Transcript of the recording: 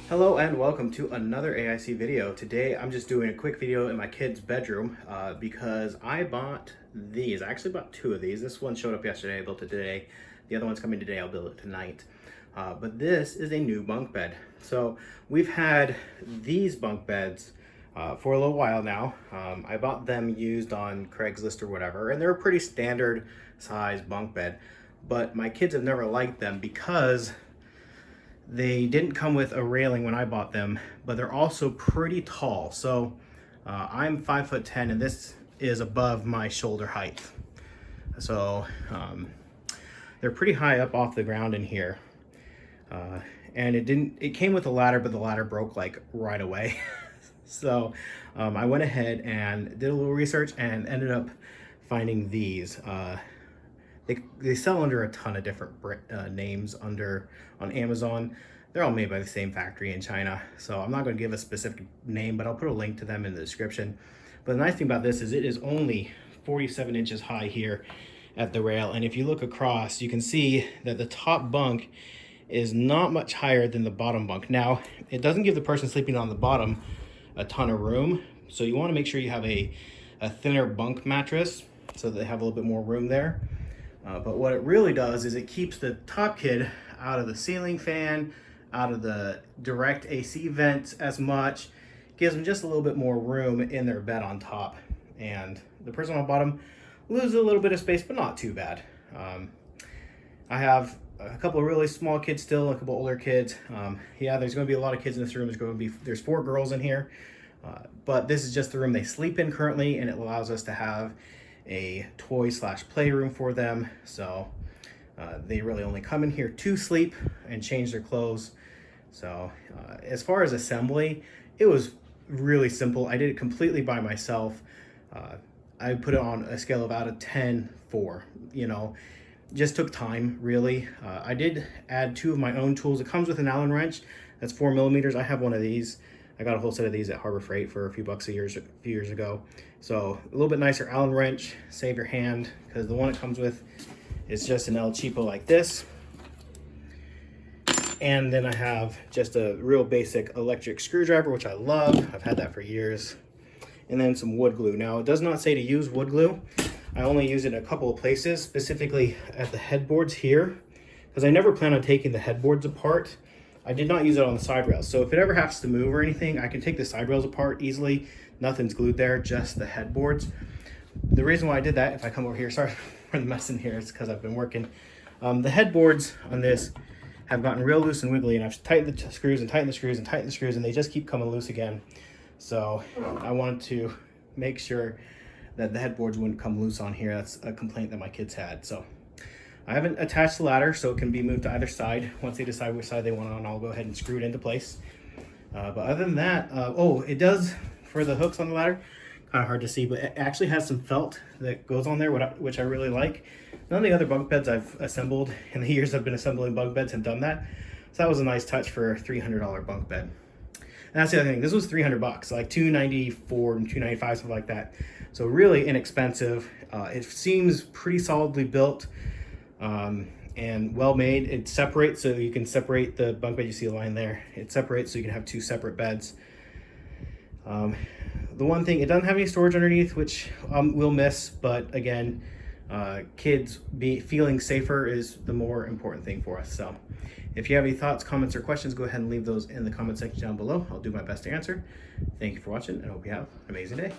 Hello and welcome to another AIC video. Today I'm just doing a quick video in my kid's bedroom because I bought these. I actually bought two of these. This one showed up yesterday, I built it today. The other one's coming today, I'll build it tonight. But this is a new bunk bed. So we've had these bunk beds for a little while now. I bought them used on Craigslist or whatever, and they're a pretty standard size bunk bed. But my kids have never liked them because they didn't come with a railing when I bought them, but they're also pretty tall. So I'm 5'10" and this is above my shoulder height. So they're pretty high up off the ground in here. And it came with a ladder, but the ladder broke like right away. So I went ahead and did a little research and ended up finding these. They sell under a ton of different names on Amazon. They're all made by the same factory in China. So I'm not going to give a specific name, but I'll put a link to them in the description. But the nice thing about this is it is only 47 inches high here at the rail. And if you look across, you can see that the top bunk is not much higher than the bottom bunk. Now, it doesn't give the person sleeping on the bottom a ton of room. So you want to make sure you have a thinner bunk mattress so that they have a little bit more room there. But what it really does is it keeps the top kid out of the ceiling fan, out of the direct AC vents as much, gives them just a little bit more room in their bed on top. And the person on the bottom loses a little bit of space, but not too bad. I have a couple of really small kids still, a couple older kids. Yeah, there's going to be a lot of kids in this room. There's 4 girls in here, but this is just the room they sleep in currently, and it allows us to have a toy/playroom for them. So they really only come in here to sleep and change their clothes. So as far as assembly, it was really simple. I did it completely by myself. I put it on a scale of out of 10, 4. You know, just took time really. I did add 2 of my own tools. It comes with an Allen wrench that's 4 millimeters. I have one of these. I got a whole set of these at Harbor Freight for a few bucks a few years ago. So a little bit nicer Allen wrench, save your hand, because the one it comes with is just an El Cheapo like this. And then I have just a real basic electric screwdriver, which I love. I've had that for years. And then some wood glue. Now, it does not say to use wood glue. I only use it in a couple of places, specifically at the headboards here, because I never plan on taking the headboards apart. I did not use it on the side rails. So if it ever has to move or anything, I can take the side rails apart easily. Nothing's glued there, just the headboards. The reason why I did that, if I come over here, sorry for the mess in here, it's because I've been working. The headboards on this have gotten real loose and wiggly, and I've tightened the screws and tightened the screws and tightened the screws, and they just keep coming loose again. So I wanted to make sure that the headboards wouldn't come loose on here. That's a complaint that my kids had. So I haven't attached the ladder, so it can be moved to either side. Once they decide which side they want on, I'll go ahead and screw it into place. But other than that, oh, it does, for the hooks on the ladder, kind of hard to see, but it actually has some felt that goes on there, which I really like. None of the other bunk beds I've assembled in the years I've been assembling bunk beds have done that. So that was a nice touch for a $300 bunk bed. And that's the other thing, this was 300 bucks, like $294 and $295, something like that. So really inexpensive. It seems pretty solidly built. And well made. It separates, so you can separate the bunk bed. You see a line there. It separates so you can have 2 separate beds. The one thing, it doesn't have any storage underneath, which we'll miss, but again, kids feeling safer is the more important thing for us. So if you have any thoughts, comments, or questions, go ahead and leave those in the comment section down below. I'll do my best to answer. Thank you for watching, and I hope you have an amazing day.